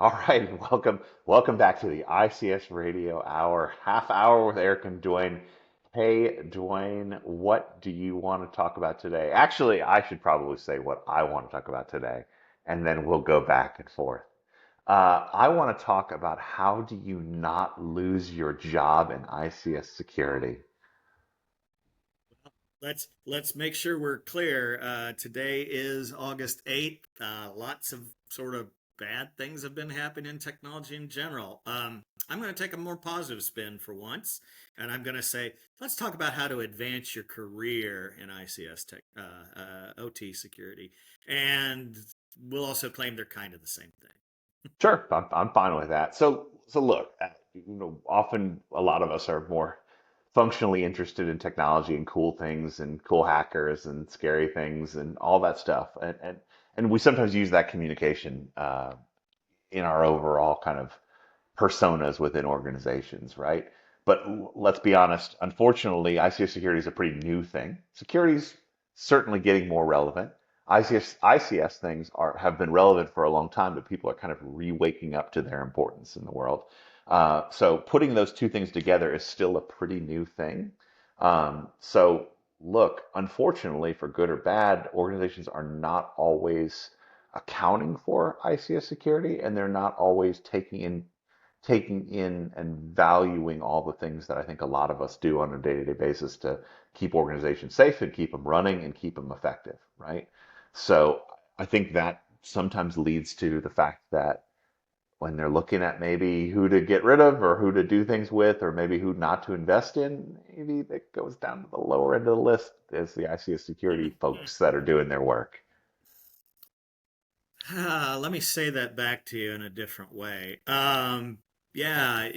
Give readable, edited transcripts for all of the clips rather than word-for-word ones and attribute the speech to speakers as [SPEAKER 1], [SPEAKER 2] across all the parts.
[SPEAKER 1] All right, welcome back to the ICS Radio Hour, half hour with Eric and Dwayne. Hey, Dwayne, what do you want to talk about today? Actually, I should probably say what I want to talk about today, and then we'll go back and forth. I want to talk about how do you not lose your job in ICS security?
[SPEAKER 2] Let's make sure we're clear. Today is August 8th. Lots of sort of bad things have been happening in technology in general. I'm going to take a more positive spin for once, and I'm going to say, let's talk about how to advance your career in ICS OT security, and we'll also claim they're kind of the same thing.
[SPEAKER 1] Sure, I'm fine with that. So look, often a lot of us are more functionally interested in technology and cool things and cool hackers and scary things and all that stuff, and we sometimes use that communication in our overall kind of personas within organizations, right? But let's be honest, unfortunately, ICS security is a pretty new thing. Security is certainly getting more relevant. ICS things have been relevant for a long time, but people are kind of re-waking up to their importance in the world. So putting those two things together is still a pretty new thing. So look, unfortunately, for good or bad, organizations are not always accounting for ICS security, and they're not always taking in and valuing all the things that I think a lot of us do on a day-to-day basis to keep organizations safe and keep them running and keep them effective, right? So I think that sometimes leads to the fact that when they're looking at maybe who to get rid of or who to do things with or maybe who not to invest in, maybe that goes down to the lower end of the list as the ICS security folks that are doing their work.
[SPEAKER 2] Let me say that back to you in a different way. Yeah,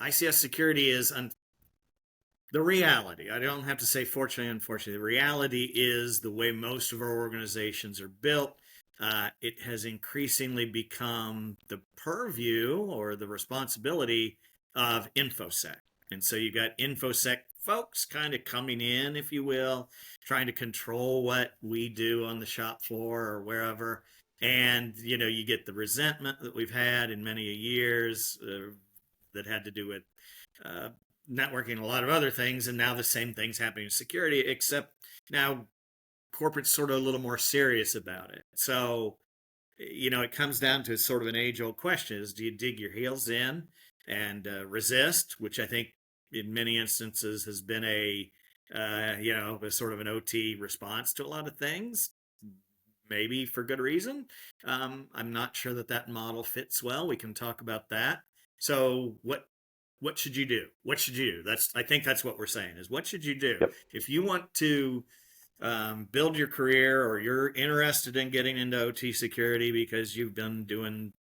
[SPEAKER 2] ICS security is the reality. I don't have to say fortunately, unfortunately. The reality is the way most of our organizations are built. It has increasingly become the purview or the responsibility of InfoSec. And so you got InfoSec folks kind of coming in, if you will, trying to control what we do on the shop floor or wherever. And, you get the resentment that we've had in many years that had to do with uh, networking, a lot of other things, and now the same thing's happening in security, except now corporate's sort of a little more serious about it. So, it comes down to sort of an age-old question: is do you dig your heels in and resist, which I think in many instances has been a sort of an OT response to a lot of things, maybe for good reason. I'm not sure that that model fits well. We can talk about that. So what should you do? What should you do? I think that's what we're saying is what should you do
[SPEAKER 1] Yep.
[SPEAKER 2] if you want to build your career or you're interested in getting into OT security because you've been doing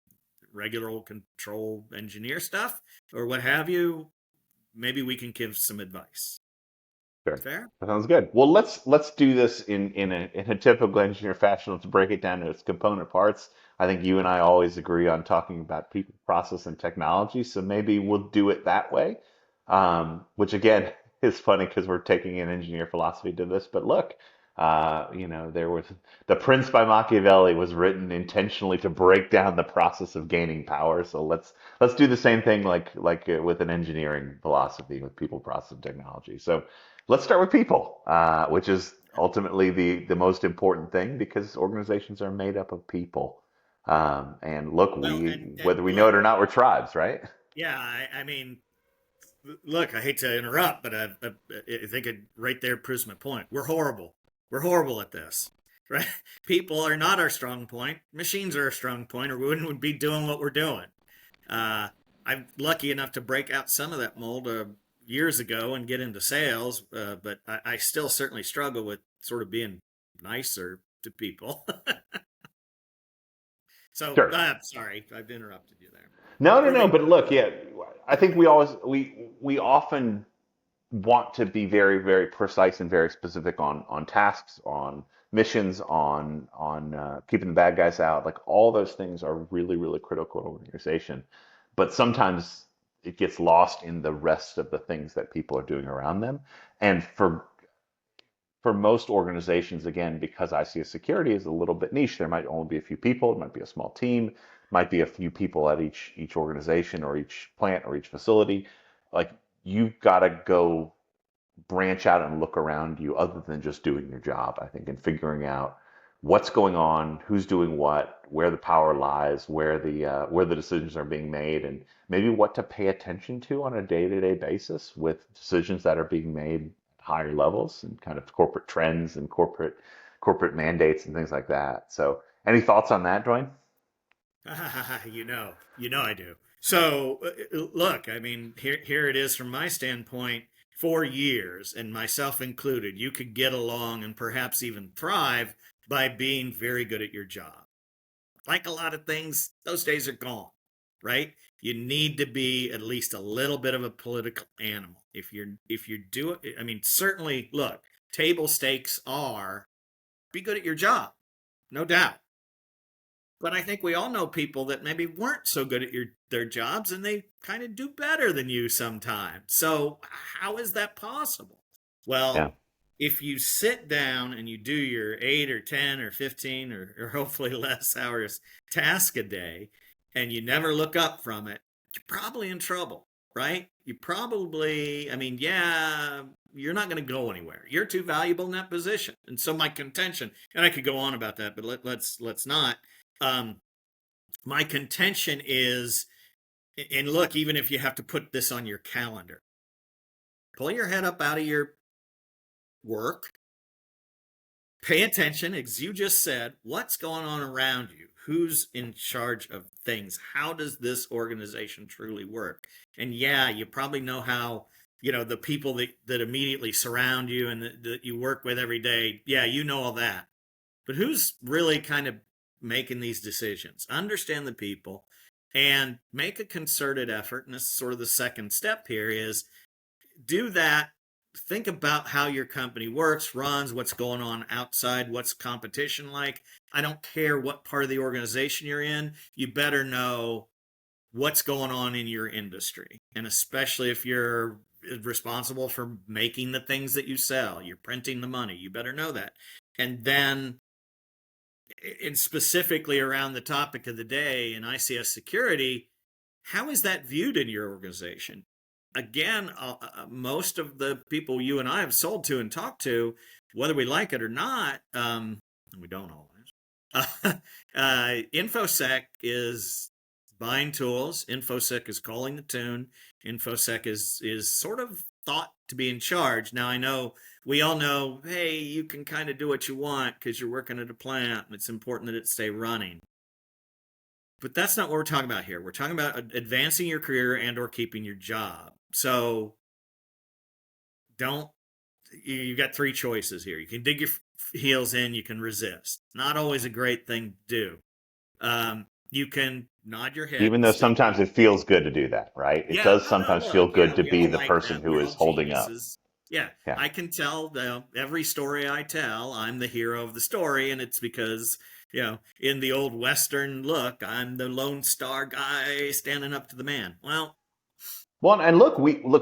[SPEAKER 2] regular old control engineer stuff or what have you. Maybe we can give some advice.
[SPEAKER 1] Sure.
[SPEAKER 2] Fair?
[SPEAKER 1] That sounds good. Well, let's do this in a typical engineer fashion. Let's break it down to its component parts. I think you and I always agree on talking about people, process, and technology. So maybe we'll do it that way. Which again is funny because we're taking an engineer philosophy to this. But look, there was The Prince by Machiavelli was written intentionally to break down the process of gaining power. So let's do the same thing like with an engineering philosophy with people, process, and technology. So. Let's start with people, which is ultimately the most important thing because organizations are made up of people. And look,
[SPEAKER 2] Well,
[SPEAKER 1] we
[SPEAKER 2] and
[SPEAKER 1] whether we know
[SPEAKER 2] look,
[SPEAKER 1] it or not, we're tribes, right?
[SPEAKER 2] yeah, I mean, look, I hate to interrupt, but I think it right there proves my point. We're horrible. We're horrible at this, right? People are not our strong point. Machines are our strong point, or we wouldn't be doing what we're doing. Uh, I'm lucky enough to break out some of that mold years ago and get into sales, but I still certainly struggle with sort of being nicer to people. So,
[SPEAKER 1] Sure.
[SPEAKER 2] sorry, I've interrupted you there.
[SPEAKER 1] No, no, no.
[SPEAKER 2] Proving
[SPEAKER 1] But look, yeah, I think we often want to be very, very precise and very specific on tasks, on missions, on keeping the bad guys out. Like all those things are really, really critical to an organization. But sometimes it gets lost in the rest of the things that people are doing around them. And for for most organizations, again, because ICS security is a little bit niche, there might only be a few people. It might be a small team, might be a few people at each organization or each plant or each facility. Like you've got to go branch out and look around you other than just doing your job, I think, and figuring out what's going on, who's doing what, where the power lies, where the decisions are being made, and maybe what to pay attention to on a day-to-day basis with decisions that are being made at higher levels and kind of corporate trends and corporate mandates and things like that. So, any thoughts on that, Dwayne?
[SPEAKER 2] I do. So, look, I mean, here it is from my standpoint. For years, and myself included, you could get along and perhaps even thrive by being very good at your job. Like a lot of things, those days are gone, right? You need to be at least a little bit of a political animal. If you do it, I mean, certainly, look, table stakes are be good at your job, no doubt. But I think we all know people that maybe weren't so good at their jobs and they kind of do better than you sometimes. So how is that possible?
[SPEAKER 1] Yeah.
[SPEAKER 2] Well, if you sit down and you do your 8 or 10 or 15 or hopefully less hours task a day and you never look up from it, you're probably in trouble, right? You probably, I mean, yeah, you're not going to go anywhere. You're too valuable in that position. And so my contention, and I could go on about that, but let's not. Um, my contention is, and look, even if you have to put this on your calendar, pull your head up out of your work, pay attention, as you just said, what's going on around you? Who's in charge of things? How does this organization truly work? And yeah, you probably know how, the people that immediately surround you and that you work with every day. Yeah, you know all that. But who's really kind of making these decisions? Understand the people and make a concerted effort. And this is sort of the second step here is do that. Think about how your company works, runs, what's going on outside, what's competition like. I don't care what part of the organization you're in. You better know what's going on in your industry. And especially if you're responsible for making the things that you sell, you're printing the money, you better know that. And then and specifically around the topic of the day in ICS security, how is that viewed in your organization? Again, most of the people you and I have sold to and talked to, whether we like it or not, we don't always. InfoSec is buying tools. InfoSec is calling the tune. InfoSec is sort of thought to be in charge. Now I know we all know, hey, you can kind of do what you want because you're working at a plant and it's important that it stay running. But that's not what we're talking about here. We're talking about advancing your career and or keeping your job. So don't you've got three choices here. You can dig your heels in, you can resist. Not always a great thing to do. You can nod your head
[SPEAKER 1] Even
[SPEAKER 2] and
[SPEAKER 1] though
[SPEAKER 2] still
[SPEAKER 1] sometimes
[SPEAKER 2] be.
[SPEAKER 1] it feels good to do that, right? It
[SPEAKER 2] Yeah,
[SPEAKER 1] does sometimes feel
[SPEAKER 2] look,
[SPEAKER 1] good to
[SPEAKER 2] we
[SPEAKER 1] be
[SPEAKER 2] all
[SPEAKER 1] the
[SPEAKER 2] like
[SPEAKER 1] person
[SPEAKER 2] that.
[SPEAKER 1] who
[SPEAKER 2] We're
[SPEAKER 1] is
[SPEAKER 2] all
[SPEAKER 1] holding up.
[SPEAKER 2] geniuses. Yeah,
[SPEAKER 1] Yeah.
[SPEAKER 2] I can tell every story I tell, I'm the hero of the story, and it's because, in the old Western look, I'm the Lone Star guy standing up to the man. Well,
[SPEAKER 1] Well, and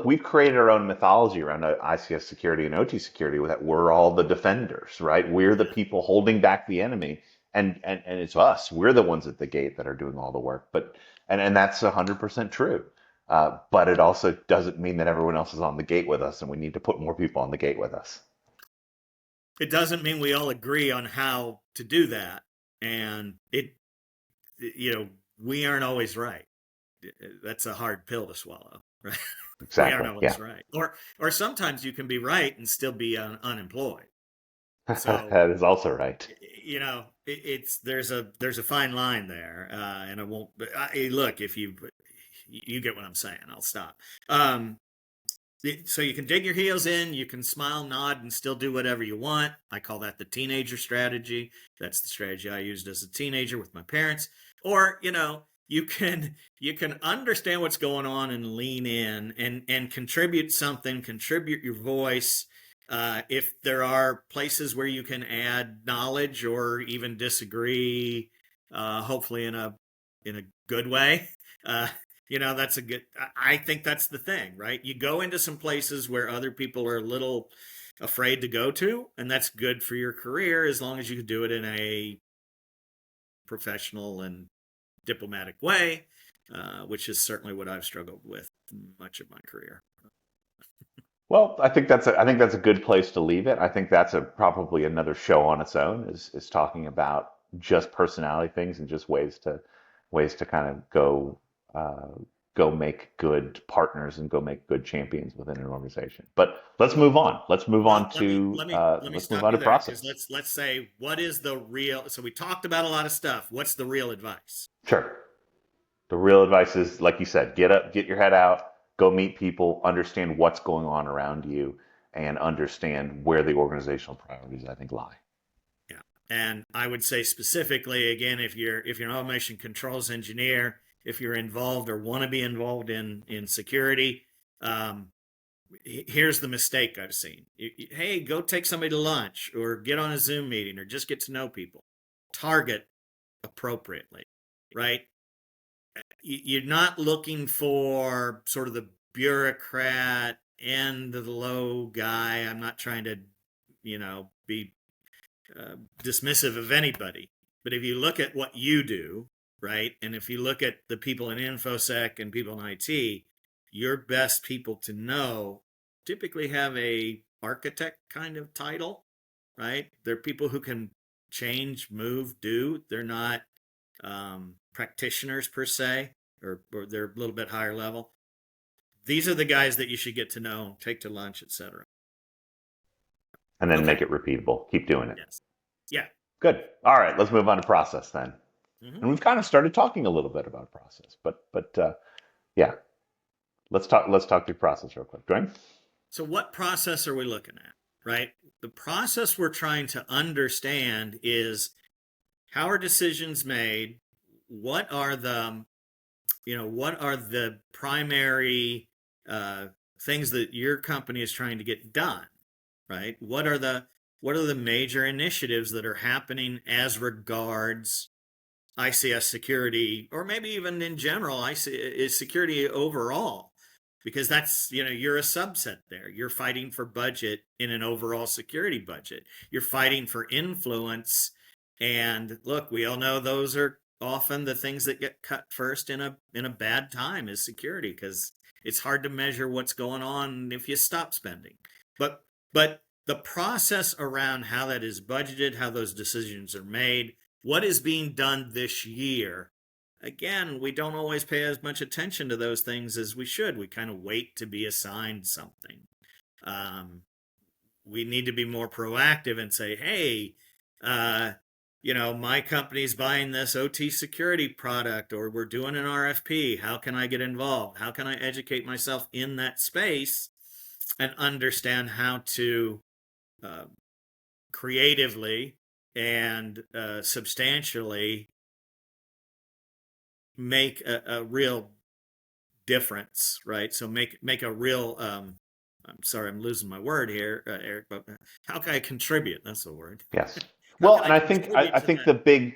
[SPEAKER 1] we've created our own mythology around ICS security and OT security that we're all the defenders, right? We're the
[SPEAKER 2] yeah,
[SPEAKER 1] people holding back the enemy, and it's us. We're the ones at the gate that are doing all the work. But and that's 100% true. But it also doesn't mean that everyone else is on the gate with us, and we need to put more people on the gate with us.
[SPEAKER 2] it doesn't mean we all agree on how to do that, and you know, we aren't always right. That's a hard pill to swallow, right? We aren't
[SPEAKER 1] Exactly.
[SPEAKER 2] always
[SPEAKER 1] Yeah.
[SPEAKER 2] right, or sometimes you can be right and still be unemployed. So
[SPEAKER 1] That is also right.
[SPEAKER 2] it's there's a fine line there, and I won't. But look, if you get what I'm saying, I'll stop. Um, so you can dig your heels in, you can smile, nod, and still do whatever you want. I call that the teenager strategy. That's the strategy I used as a teenager with my parents. Or you can understand what's going on and lean in and contribute something, contribute your voice. If there are places where you can add knowledge or even disagree, hopefully in a good way. Uh, that's I think that's the thing, right? You go into some places where other people are a little afraid to go to, and that's good for your career as long as you can do it in a professional and diplomatic way, which is certainly what I've struggled with much of my career.
[SPEAKER 1] Well, I think that's a good place to leave it. I think that's a probably another show on its own is talking about just personality things and just ways to kind of uh, go make good partners and go make good champions within an organization. But let's move on.
[SPEAKER 2] Well, let me
[SPEAKER 1] Let's move
[SPEAKER 2] stop
[SPEAKER 1] on
[SPEAKER 2] you
[SPEAKER 1] to
[SPEAKER 2] there because
[SPEAKER 1] process.
[SPEAKER 2] let's say what is the real. So we talked about a lot of stuff. What's the real advice?
[SPEAKER 1] Sure. The real advice is, like you said, get up, get your head out, go meet people, understand what's going on around you, and understand where the organizational priorities, I think, lie.
[SPEAKER 2] Yeah, and I would say specifically again, if you're an automation controls engineer, if you're involved or want to be involved in security, um, here's the mistake I've seen. Hey, go take somebody to lunch or get on a Zoom meeting or just get to know people. Target appropriately, right? You're not looking for sort of the bureaucrat and the low guy. I'm not trying to, be dismissive of anybody. But if you look at what you do, right, and if you look at the people in InfoSec and people in IT, your best people to know typically have a architect kind of title, right? They're people who can change, move, do. They're not practitioners per se, or they're a little bit higher level. These are the guys that you should get to know, take to lunch, etc.
[SPEAKER 1] And then make
[SPEAKER 2] Okay.
[SPEAKER 1] it repeatable. Keep doing it.
[SPEAKER 2] Yes. Yeah.
[SPEAKER 1] Good. All right, let's move on to process then. And
[SPEAKER 2] Mm-hmm.
[SPEAKER 1] we've kind of started talking a little bit about process, but yeah, let's talk through process real quick. Dwayne?
[SPEAKER 2] So, what process are we looking at, right? The process we're trying to understand is how are decisions made? What are the primary uh, things that your company is trying to get done, right? What are the major initiatives that are happening as regards ICS security, or maybe even in general, is security overall, because that's, you're a subset there. You're fighting for budget in an overall security budget. You're fighting for influence. And look, we all know those are often the things that get cut first in a bad time is security, because it's hard to measure what's going on if you stop spending. But the process around how that is budgeted, how those decisions are made, what is being done this year. Again, we don't always pay as much attention to those things as we should. We kind of wait to be assigned something. Um, we need to be more proactive and say, hey, uh, my company's buying this OT security product, or we're doing an RFP. How can I get involved? How can I educate myself in that space and understand how to uh, creatively and substantially make a real difference, right? So make a real. I'm sorry, I'm losing my word here, Eric. But how can I contribute? That's the word.
[SPEAKER 1] Yes.
[SPEAKER 2] How
[SPEAKER 1] Well,
[SPEAKER 2] can I
[SPEAKER 1] and
[SPEAKER 2] contribute
[SPEAKER 1] I
[SPEAKER 2] to
[SPEAKER 1] think
[SPEAKER 2] that?
[SPEAKER 1] the big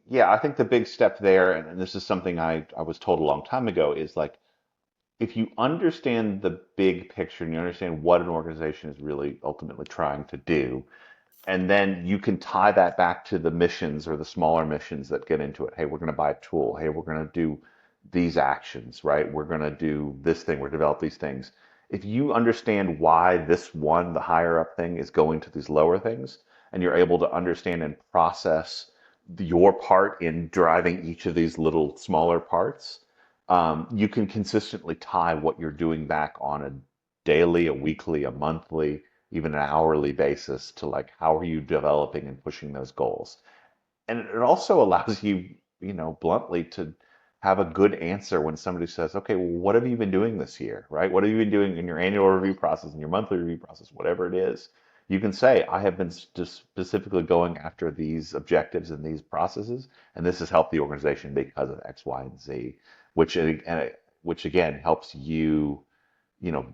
[SPEAKER 1] yeah, I think the big step there, and this is something I was told a long time ago, is like if you understand the big picture and you understand what an organization is really ultimately trying to do, and then you can tie that back to the missions or the smaller missions that get into it. Hey, we're going to buy a tool. Hey, we're going to do these actions, right? We're going to do this thing. We're develop these things. If you understand why this one, the higher up thing, is going to these lower things, and you're able to understand and process your part in driving each of these little smaller parts, you can consistently tie what you're doing back on a daily, a weekly, a monthly, even an hourly basis to like how are you developing and pushing those goals. And it also allows you, you know, bluntly to have a good answer when somebody says, okay, well, what have you been doing this year, right? What have you been doing in your annual review process, in your monthly review process, whatever it is? You can say, I have been just specifically going after these objectives and these processes, and this has helped the organization because of X, Y, and Z, which which again helps you, you know,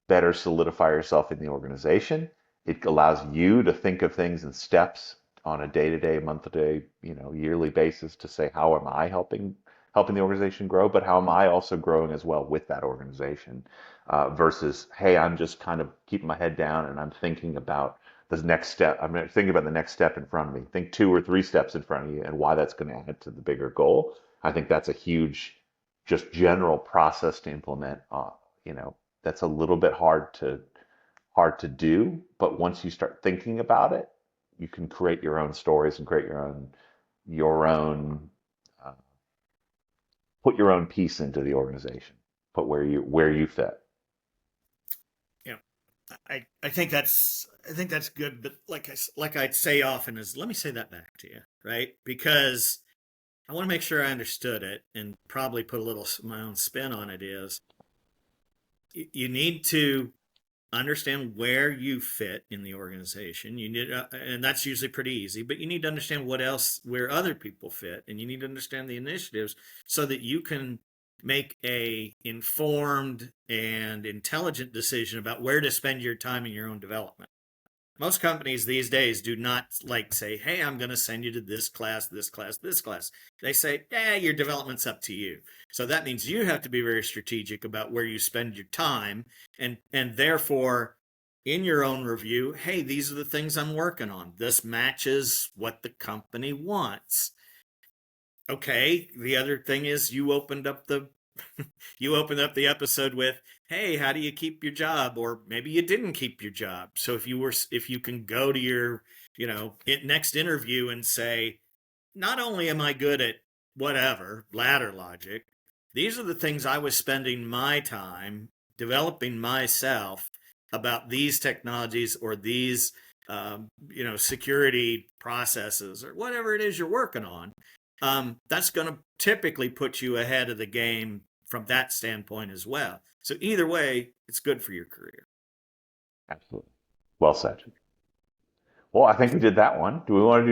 [SPEAKER 1] better solidify yourself in the organization. It allows you to think of things in steps on a day-to-day, month-to-day, you know, yearly basis to say, how am I helping helping the organization grow, but how am I also growing as well with that organization? Versus, hey, I'm just kind of keeping my head down and I'm thinking about the next step. I'm thinking about the next step in front of me. Think 2 or 3 steps in front of you and why that's going to add to the bigger goal. I think that's a huge, just general process to implement. You know, that's a little bit hard to do, but once you start thinking about it, you can create your own stories and create your own uh, put your own piece into the organization, put where you fit.
[SPEAKER 2] Yeah, I think that's good. But like I say often is, let me say that back to you, right? Because I want to make sure I understood it and probably put a little my own spin on it. Is you need to understand where you fit in the organization. You need, and that's usually pretty easy, but you need to understand what else, where other people fit, and you need to understand the initiatives so that you can make a informed and intelligent decision about where to spend your time in your own development. Most companies these days do not like say, hey, I'm going to send you to this class, this class, this class. They say, your development's up to you. So that means you have to be very strategic about where you spend your time, and therefore in your own review, hey, these are the things I'm working on. This matches what the company wants. Okay, the other thing is you opened up the episode with, hey, how do you keep your job? Or maybe you didn't keep your job. So if you can go to your, next interview and say, not only am I good at whatever ladder logic, these are the things I was spending my time developing myself about these technologies or these security processes or whatever it is you're working on. That's going to typically put you ahead of the game from that standpoint as well. So either way, it's good for your career.
[SPEAKER 1] Absolutely. Well said. Well, I think we did that one. Do you
[SPEAKER 2] Well,
[SPEAKER 1] want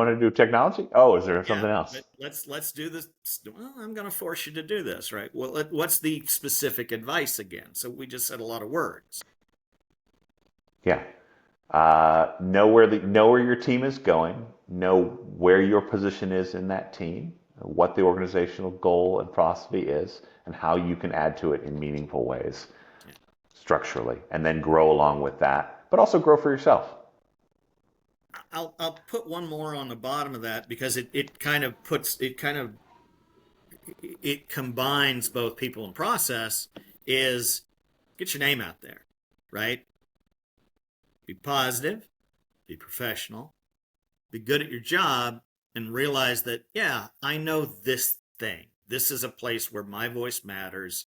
[SPEAKER 1] to do technology? Oh, is there
[SPEAKER 2] yeah,
[SPEAKER 1] something else?
[SPEAKER 2] but let's do this. Well, I'm going to force you to do this, right? Well, what's the specific advice again? So we just said a lot of words.
[SPEAKER 1] Yeah. Know where your team is going. Know where your position is in that team, what the organizational goal and philosophy is, and how you can add to it in meaningful ways
[SPEAKER 2] Yeah.
[SPEAKER 1] structurally, and then grow along with that, but also grow for yourself.
[SPEAKER 2] I'll put one more on the bottom of that because it kind of puts it kind of it combines both people and process. Is get your name out there, right? Be positive, be professional, be good at your job, and realize that, yeah, I know this thing. This is a place where my voice matters.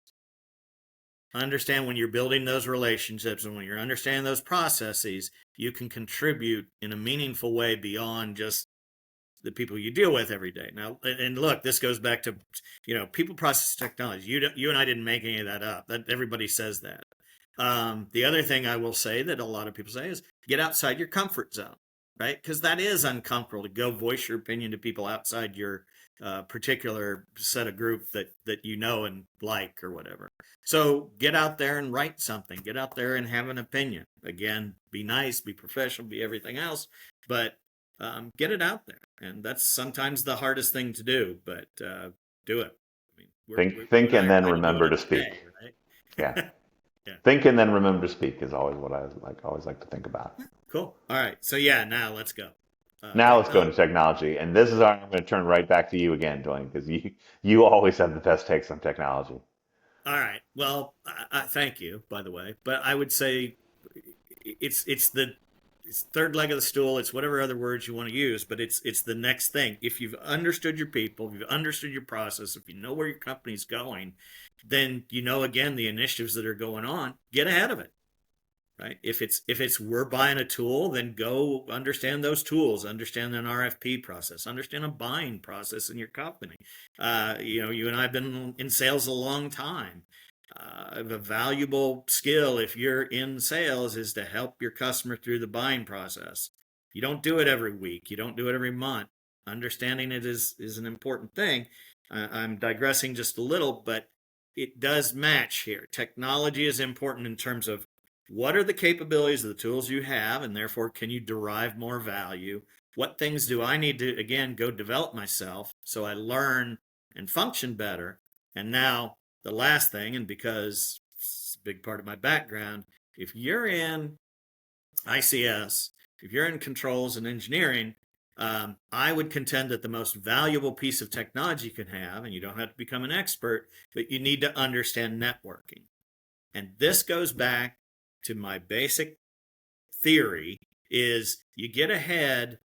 [SPEAKER 2] Understand when you're building those relationships and when you're understanding those processes, you can contribute in a meaningful way beyond just the people you deal with every day. Now, and look, this goes back to, people, process, technology. You and I didn't make any of that up. That everybody says that. The other thing I will say that a lot of people say is get outside your comfort zone, right? Because that is uncomfortable to go voice your opinion to people outside your particular set of group that you know and like or whatever. So get out there and write something. Get out there and have an opinion. Again, be nice, be professional, be everything else, but get it out there. And that's sometimes the hardest thing to do, but do it. I mean,
[SPEAKER 1] Think,
[SPEAKER 2] you
[SPEAKER 1] think,
[SPEAKER 2] and I
[SPEAKER 1] and
[SPEAKER 2] are
[SPEAKER 1] then
[SPEAKER 2] kind of doing
[SPEAKER 1] remember
[SPEAKER 2] it
[SPEAKER 1] to speak.
[SPEAKER 2] today,
[SPEAKER 1] Yeah.
[SPEAKER 2] right? Yeah.
[SPEAKER 1] Think and then remember to speak is always what I always like to think about.
[SPEAKER 2] Cool. All right. So yeah, now let's go.
[SPEAKER 1] Now let's go into
[SPEAKER 2] Technology.
[SPEAKER 1] technology, and this is our, I'm going to turn right back to you again, Dwayne, because you always have the best takes on technology.
[SPEAKER 2] All right. Well, thank you, by the way. But I would say it's the it's third leg of the stool. It's whatever other words you want to use, but it's the next thing. If you've understood your people, if you've understood your process, if you know where your company's going, then you know again the initiatives that are going on. Get ahead of it, right? If it's we're buying a tool, then go understand those tools, understand an RFP process, understand a buying process in your company. You and I have been in sales a long time. A valuable skill if you're in sales is to help your customer through the buying process. You don't do it every week. You don't do it every month. Understanding it is an important thing. I'm digressing just a little, but it does match here. Technology is important in terms of what are the capabilities of the tools you have, and therefore can you derive more value? What things do I need to, again, go develop myself so I learn and function better. And now the last thing, and because it's a big part of my background, if you're in ICS, if you're in controls and engineering, I would contend that the most valuable piece of technology you can have, and you don't have to become an expert, but you need to understand networking. And this goes back to my basic theory is you get ahead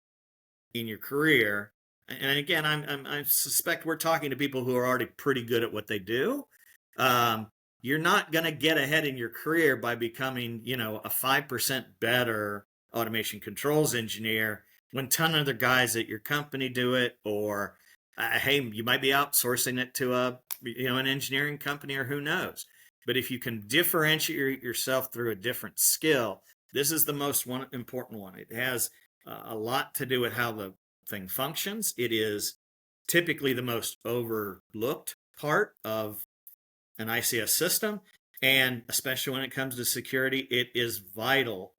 [SPEAKER 2] in your career. And again, I suspect we're talking to people who are already pretty good at what they do. Um, you're not going to get ahead in your career by becoming, a 5% better automation controls engineer when a ton of other guys at your company do it, or hey, you might be outsourcing it to an engineering company, or who knows. But if you can differentiate yourself through a different skill, this is the most important one. It has a lot to do with how the thing functions. It is typically the most overlooked part of an ICS system. And especially when it comes to security, it is vital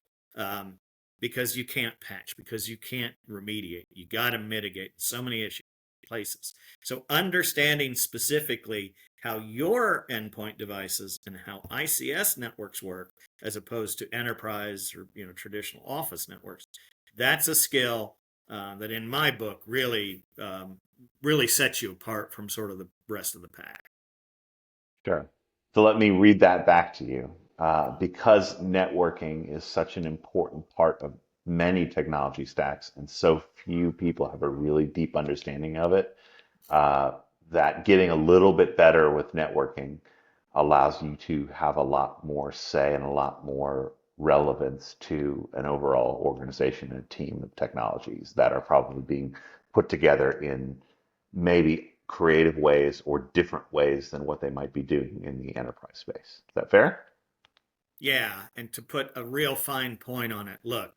[SPEAKER 2] because you can't patch, because you can't remediate. You got to mitigate so many issues places. So understanding specifically how your endpoint devices and how ICS networks work as opposed to enterprise or traditional office networks, that's a skill that in my book really sets you apart from sort of the rest of the pack.
[SPEAKER 1] Sure. So let me read that back to you. Because networking is such an important part of many technology stacks, and so few people have a really deep understanding of it, uh, that getting a little bit better with networking allows you to have a lot more say and a lot more relevance to an overall organization and team of technologies that are probably being put together in maybe creative ways or different ways than what they might be doing in the enterprise space. Is that fair?
[SPEAKER 2] Yeah, and to put a real fine point on it, look,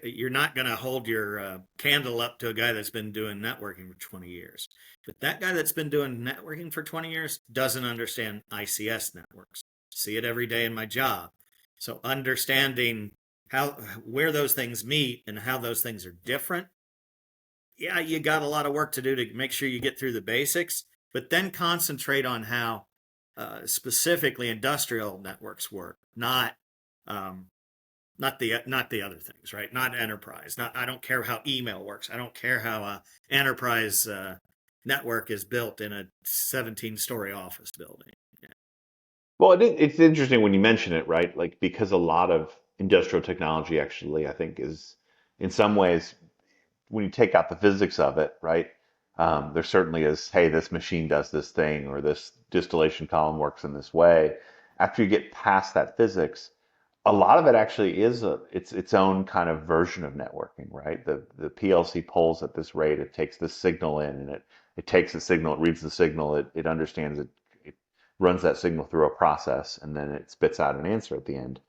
[SPEAKER 2] you're not going to hold your candle up to a guy that's been doing networking for 20 years. But that guy that's been doing networking for 20 years doesn't understand ICS networks. See it every day in my job. So understanding how where those things meet and how those things are different, yeah, you got a lot of work to do to make sure you get through the basics, but then concentrate on how specifically industrial networks work, um, not the other things, right? Not enterprise. Not I don't care how email works. I don't care how a enterprise network is built in a 17-story office building. Yeah.
[SPEAKER 1] Well, it's interesting when you mention it, right? Like because a lot of industrial technology actually, I think, is in some ways when you take out the physics of it, right? There certainly is, hey, this machine does this thing, or this distillation column works in this way. After you get past that physics, a lot of it actually is its own kind of version of networking, right? The PLC polls at this rate, it takes this signal in, and it takes the signal, it reads the signal, it understands it, it runs that signal through a process, and then it spits out an answer at the end.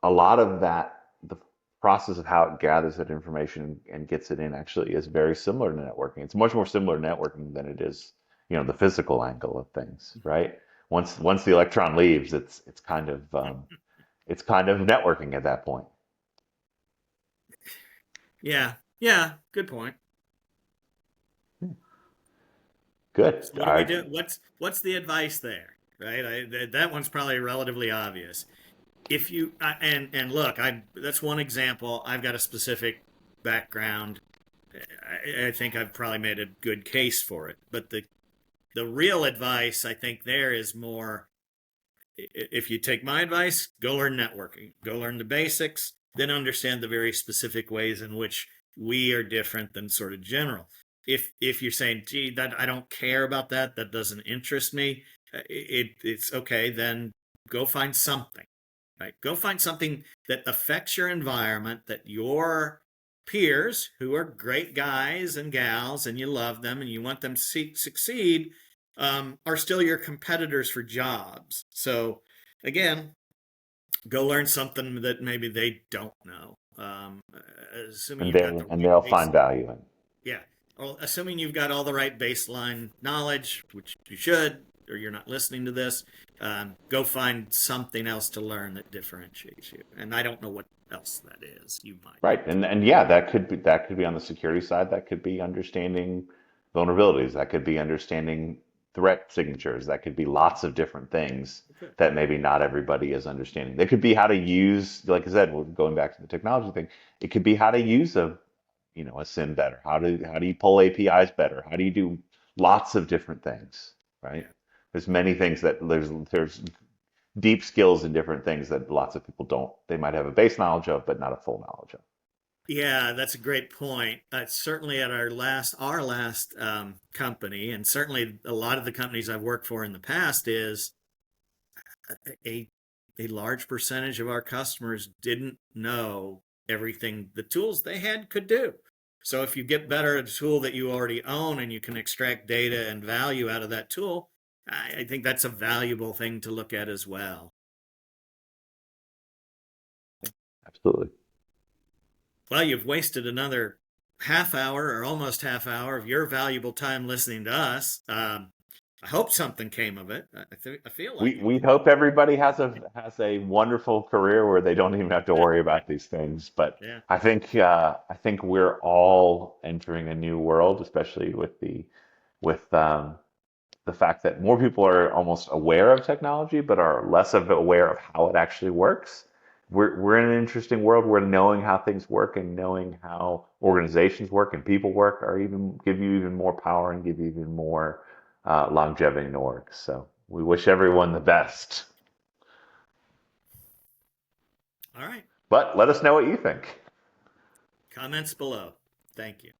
[SPEAKER 1] A lot of that, the process of how it gathers that information and gets it in actually is very similar to networking. It's much more similar to networking than it is, the physical angle of things, right? Once the electron leaves, it's kind of networking at that point.
[SPEAKER 2] Yeah, yeah, good point.
[SPEAKER 1] Good.
[SPEAKER 2] So what
[SPEAKER 1] All
[SPEAKER 2] do we
[SPEAKER 1] right.
[SPEAKER 2] do? What's the advice there? Right, that one's probably relatively obvious. If you and look, I that's one example. I've got a specific background. I think I've probably made a good case for it. But the real advice I think there is more. If you take my advice, go learn networking, go learn the basics, then understand the very specific ways in which we are different than sort of general. If you're saying, gee, that I don't care about that, that doesn't interest me, it's okay. Then go find something, right? Go find something that affects your environment, that your peers, who are great guys and gals, and you love them and you want them to succeed, are still your competitors for jobs. So again, go learn something that maybe they don't know. Assuming
[SPEAKER 1] And
[SPEAKER 2] you've got
[SPEAKER 1] they
[SPEAKER 2] the
[SPEAKER 1] and
[SPEAKER 2] right
[SPEAKER 1] they'll
[SPEAKER 2] base,
[SPEAKER 1] find value in.
[SPEAKER 2] yeah. Well, assuming you've got all the right baseline knowledge, which you should, or you're not listening to this, go find something else to learn that differentiates you. And I don't know what else that is. You might.
[SPEAKER 1] Right. And yeah, that could be on the security side. That could be understanding vulnerabilities. That could be understanding threat signatures. That could be lots of different things
[SPEAKER 2] Okay.
[SPEAKER 1] that maybe not everybody is understanding. There could be how to use, like I said, we're going back to the technology thing. It could be how to use a SIM better. How do you pull APIs better? How do you do lots of different things, right?
[SPEAKER 2] Yeah.
[SPEAKER 1] There's many things that there's deep skills in different things that lots of people don't. They might have a base knowledge of, but not a full knowledge of.
[SPEAKER 2] Yeah, that's a great point. Certainly at our last company, and certainly a lot of the companies I've worked for in the past, is a a large percentage of our customers didn't know everything the tools they had could do. So if you get better at a tool that you already own and you can extract data and value out of that tool, I think that's a valuable thing to look at as well.
[SPEAKER 1] Absolutely.
[SPEAKER 2] Well, you've wasted another half hour or almost half hour of your valuable time listening to us. I hope something came of it. I feel like
[SPEAKER 1] We
[SPEAKER 2] it.
[SPEAKER 1] we hope everybody has a wonderful career where they don't even have to worry about these things. But
[SPEAKER 2] Yeah.
[SPEAKER 1] I think we're all entering a new world, especially with the fact that more people are almost aware of technology, but are less of aware of how it actually works. We're in an interesting world where knowing how things work and knowing how organizations work and people work are even give you even more power and give you even more longevity in orgs. So we wish everyone the best.
[SPEAKER 2] All right.
[SPEAKER 1] But let us know what you think.
[SPEAKER 2] Comments below. Thank you.